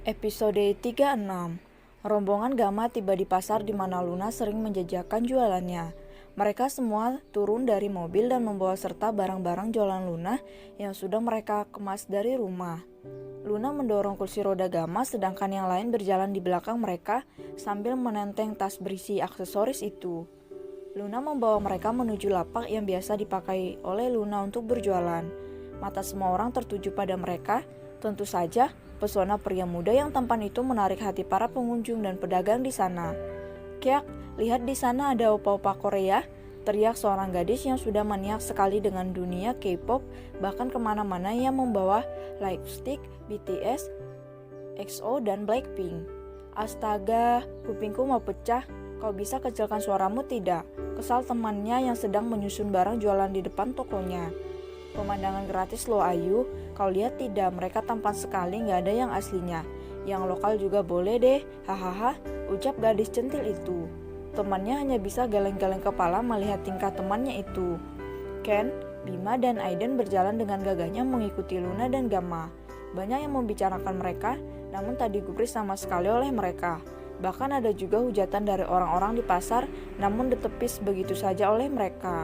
Episode 36. Rombongan Gama tiba di pasar di mana Luna sering menjajakan jualannya. Mereka semua turun dari mobil dan membawa serta barang-barang jualan Luna yang sudah mereka kemas dari rumah. Luna mendorong kursi roda Gama sedangkan yang lain berjalan di belakang mereka sambil menenteng tas berisi aksesoris itu. Luna membawa mereka menuju lapak yang biasa dipakai oleh Luna untuk berjualan. Mata semua orang tertuju pada mereka. Tentu saja, pesona pria muda yang tampan itu menarik hati para pengunjung dan pedagang di sana. "Kyak, lihat di sana ada opa-opa Korea," teriak seorang gadis yang sudah maniak sekali dengan dunia K-pop, bahkan kemana-mana ia membawa lipstick BTS, EXO, dan Blackpink. "Astaga, kupingku mau pecah. Kau bisa kecilkan suaramu tidak?" kesal temannya yang sedang menyusun barang jualan di depan tokonya. "Pemandangan gratis loh Ayu, kau lihat tidak, mereka tampan sekali, gak ada yang aslinya. Yang lokal juga boleh deh, hahaha," ucap gadis centil itu. Temannya hanya bisa geleng-geleng kepala melihat tingkah temannya itu. Ken, Bima, dan Aiden berjalan dengan gagahnya mengikuti Luna dan Gama. Banyak yang membicarakan mereka, namun tak digubris sama sekali oleh mereka. Bahkan ada juga hujatan dari orang-orang di pasar, namun ditepis begitu saja oleh mereka.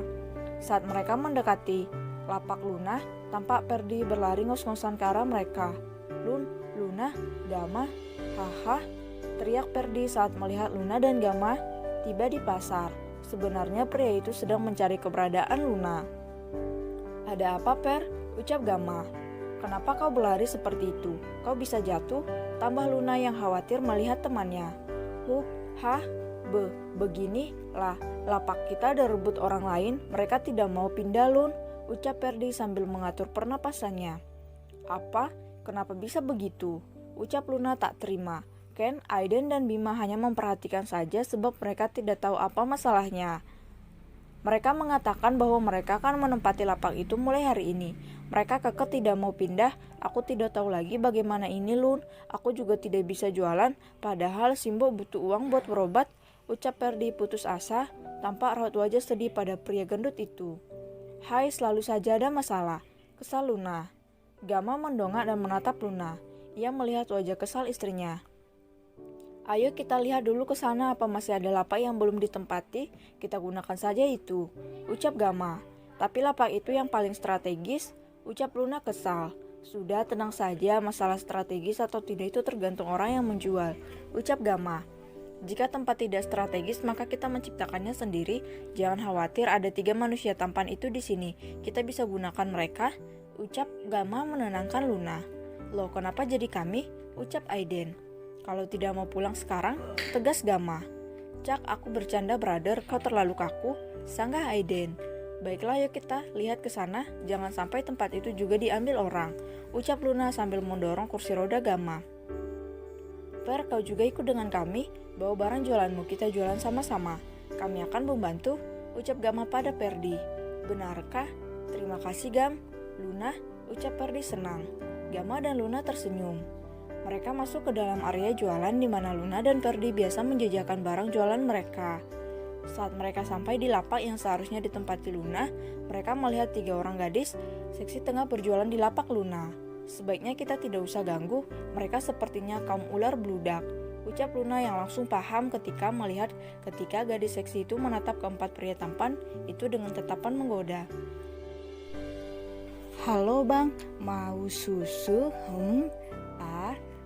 Saat mereka mendekati lapak Luna, tampak Perdi berlari ngos-ngosan ke arah mereka. Luna, Gama, haha," teriak Perdi saat melihat Luna dan Gama tiba di pasar. Sebenarnya pria itu sedang mencari keberadaan Luna. "Ada apa, Per?" ucap Gama. "Kenapa kau berlari seperti itu? Kau bisa jatuh," tambah Luna yang khawatir melihat temannya. Hah? Begini lah, lapak kita ada rebut orang lain, mereka tidak mau pindah Lun," ucap Perdi sambil mengatur pernapasannya. "Apa? Kenapa bisa begitu?" ucap Luna tak terima. Ken, Aiden, dan Bima hanya memperhatikan saja sebab mereka tidak tahu apa masalahnya. Mereka mengatakan bahwa mereka akan menempati lapak itu mulai hari ini. Mereka kekeh tidak mau pindah. "Aku tidak tahu lagi bagaimana ini Lun. Aku juga tidak bisa jualan, padahal Simbo butuh uang buat berobat," ucap Perdi putus asa. Tampak raut wajah sedih pada pria gendut itu. "Hai, selalu saja ada masalah," kesal Luna. Gama mendongak dan menatap Luna. Ia melihat wajah kesal istrinya. "Ayo kita lihat dulu ke sana apa masih ada lapak yang belum ditempati, kita gunakan saja itu," ucap Gama. "Tapi lapak itu yang paling strategis," ucap Luna kesal. "Sudah, tenang saja, masalah strategis atau tidak itu tergantung orang yang menjual," ucap Gama. "Jika tempat tidak strategis maka kita menciptakannya sendiri. Jangan khawatir, ada 3 manusia tampan itu di sini. Kita bisa gunakan mereka," ucap Gama menenangkan Luna. "Loh, kenapa jadi kami?" ucap Aiden. "Kalau tidak mau pulang sekarang," tegas Gama. "Cak, aku bercanda brother, kau terlalu kaku," sanggah Aiden. "Baiklah, yuk kita lihat ke sana, jangan sampai tempat itu juga diambil orang," ucap Luna sambil mendorong kursi roda Gama. "Per, kau juga ikut dengan kami, bawa barang jualanmu, kita jualan sama-sama. Kami akan membantu," ucap Gama pada Perdi. "Benarkah? Terima kasih Gam, Luna," ucap Perdi senang. Gama dan Luna tersenyum. Mereka masuk ke dalam area jualan di mana Luna dan Perdi biasa menjajakan barang jualan mereka. Saat mereka sampai di lapak yang seharusnya ditempati Luna, mereka melihat 3 orang gadis seksi tengah berjualan di lapak Luna. "Sebaiknya kita tidak usah ganggu, mereka sepertinya kaum ular beludak," ucap Luna yang langsung paham ketika gadis seksi itu menatap keempat pria tampan itu dengan tatapan menggoda. "Halo bang, mau susu?"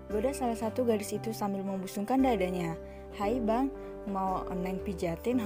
Goda salah satu gadis itu sambil membusungkan dadanya. "Hai bang, mau Neng pijatin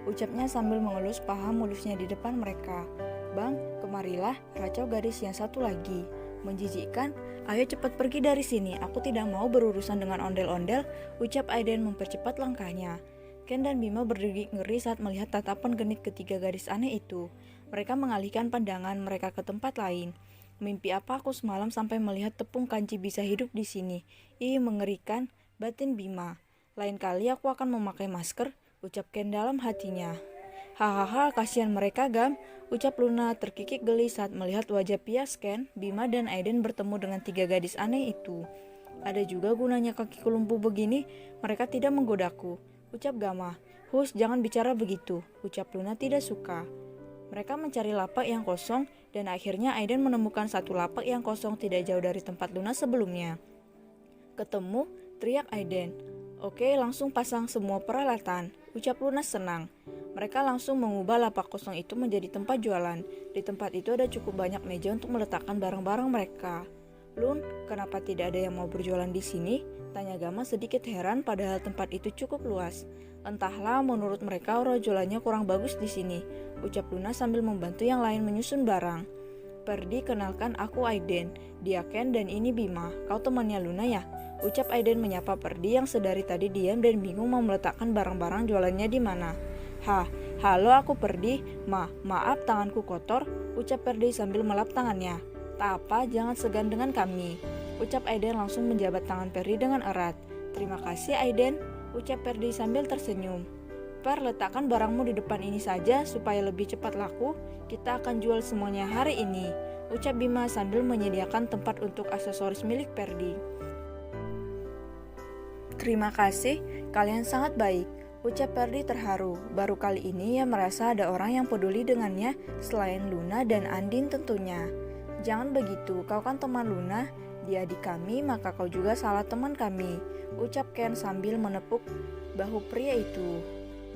ucapnya sambil mengelus paha mulusnya di depan mereka. "Bang, kemarilah," racau gadis yang satu lagi. "Menjijikkan, ayo cepat pergi dari sini, aku tidak mau berurusan dengan ondel-ondel," ucap Aiden mempercepat langkahnya. Ken dan Bima berdiri ngeri saat melihat tatapan genit ketiga gadis aneh itu. Mereka mengalihkan pandangan mereka ke tempat lain. "Mimpi apa aku semalam sampai melihat tepung kanci bisa hidup di sini? Ih, mengerikan," batin Bima. "Lain kali aku akan memakai masker," ucap Ken dalam hatinya. "Hahaha, kasihan mereka Gam," ucap Luna terkikik geli saat melihat wajah pias Ken, Bima, dan Aiden bertemu dengan 3 gadis aneh itu. "Ada juga gunanya kakiku lumpuh begini, mereka tidak menggodaku," ucap Gama. "Hus, jangan bicara begitu," ucap Luna tidak suka. Mereka mencari lapak yang kosong dan akhirnya Aiden menemukan satu lapak yang kosong tidak jauh dari tempat Luna sebelumnya. Ketemu, teriak Aiden. Oke, langsung pasang semua peralatan, ucap Luna senang. Mereka langsung mengubah lapak kosong itu menjadi tempat jualan. Di tempat itu ada cukup banyak meja untuk meletakkan barang-barang mereka. Lun, kenapa tidak ada yang mau berjualan di sini? Tanya Gama sedikit heran padahal tempat itu cukup luas. Entahlah, menurut mereka orang jualannya kurang bagus di sini, ucap Luna sambil membantu yang lain menyusun barang. Perdi, kenalkan aku Aiden, dia Ken dan ini Bima, kau temannya Luna ya? Ucap Aiden menyapa Perdi yang sedari tadi diam dan bingung mau meletakkan barang-barang jualannya di mana. Halo aku Perdi, maaf tanganku kotor, ucap Perdi sambil melap tangannya. Tak apa, jangan segan dengan kami, ucap Aiden langsung menjabat tangan Perdi dengan erat. Terima kasih Aiden, ucap Perdi sambil tersenyum. Per, letakkan barangmu di depan ini saja supaya lebih cepat laku, kita akan jual semuanya hari ini, ucap Bima sambil menyediakan tempat untuk aksesoris milik Perdi. Terima kasih, kalian sangat baik, ucap Perdi terharu. Baru kali ini ia merasa ada orang yang peduli dengannya selain Luna dan Andin tentunya. Jangan begitu, kau kan teman Luna, dia adik kami, maka kau juga salah teman kami, ucap Ken sambil menepuk bahu pria itu.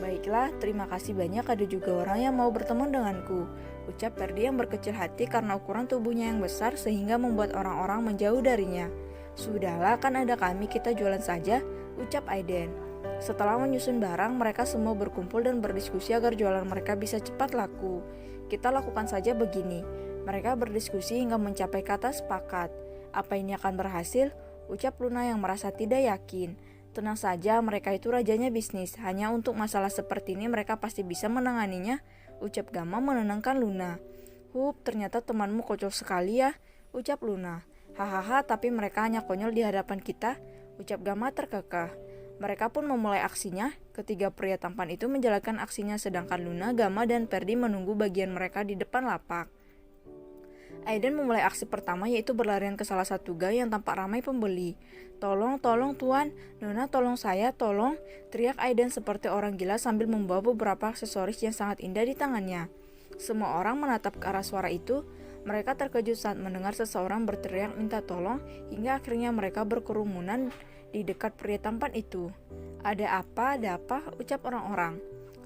Baiklah, terima kasih banyak ada juga orang yang mau berteman denganku, ucap Perdi yang berkecil hati karena ukuran tubuhnya yang besar sehingga membuat orang-orang menjauh darinya. Sudahlah, kan ada kami, kita jualan saja, ucap Aiden. Setelah menyusun barang, mereka semua berkumpul dan berdiskusi agar jualan mereka bisa cepat laku. Kita lakukan saja begini. Mereka berdiskusi hingga mencapai kata sepakat. Apa ini akan berhasil? Ucap Luna yang merasa tidak yakin. Tenang saja, mereka itu rajanya bisnis. Hanya untuk masalah seperti ini mereka pasti bisa menanganinya, ucap Gama menenangkan Luna. Ternyata temanmu kocok sekali ya, ucap Luna. Hahaha, tapi mereka hanya konyol di hadapan kita, ucap Gama terkekeh. Mereka pun memulai aksinya. Ketiga pria tampan itu menjalankan aksinya sedangkan Luna, Gama, dan Perdi menunggu bagian mereka di depan lapak. Aiden memulai aksi pertama yaitu berlarian ke salah satu gang yang tampak ramai pembeli. Tolong tuan, Nona tolong saya, tolong, teriak Aiden seperti orang gila sambil membawa beberapa aksesoris yang sangat indah di tangannya. Semua orang menatap ke arah suara itu. Mereka terkejut saat mendengar seseorang berteriak minta tolong hingga akhirnya mereka berkerumunan di dekat pria tampan itu. Ada apa, ucap orang-orang.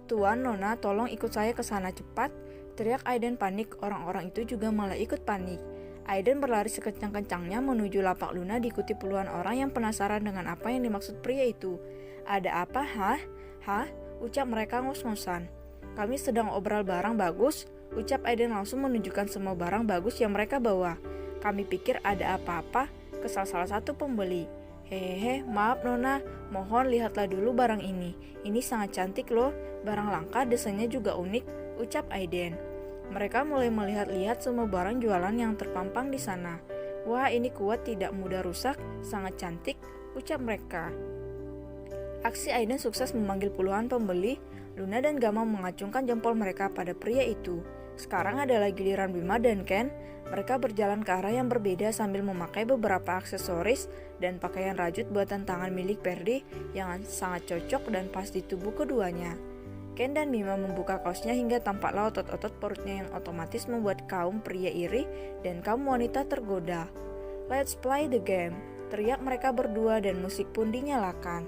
Tuan, Nona, tolong ikut saya ke sana cepat, teriak Aiden panik. Orang-orang itu juga malah ikut panik. Aiden berlari sekencang-kencangnya menuju lapak Luna diikuti puluhan orang yang penasaran dengan apa yang dimaksud pria itu. Ada apa, Hah? Ucap mereka ngos-ngosan. Kami sedang obrol barang bagus, ucap Aiden langsung menunjukkan semua barang bagus yang mereka bawa. Kami pikir ada apa-apa, kesal salah satu pembeli. Hehehe, maaf Nona, mohon lihatlah dulu barang ini. Ini sangat cantik loh, barang langka, desainnya juga unik, ucap Aiden. Mereka mulai melihat-lihat semua barang jualan yang terpampang di sana. Wah, ini kuat, tidak mudah rusak, sangat cantik, ucap mereka. Aksi Aiden sukses memanggil puluhan pembeli. Luna dan Gama mengacungkan jempol mereka pada pria itu. Sekarang adalah giliran Bima dan Ken. Mereka berjalan ke arah yang berbeda sambil memakai beberapa aksesoris dan pakaian rajut buatan tangan milik Perdi yang sangat cocok dan pas di tubuh keduanya. Ken dan Bima membuka kaosnya hingga tampaklah otot-otot perutnya yang otomatis membuat kaum pria iri dan kaum wanita tergoda. Let's play the game, teriak mereka berdua dan musik pun dinyalakan.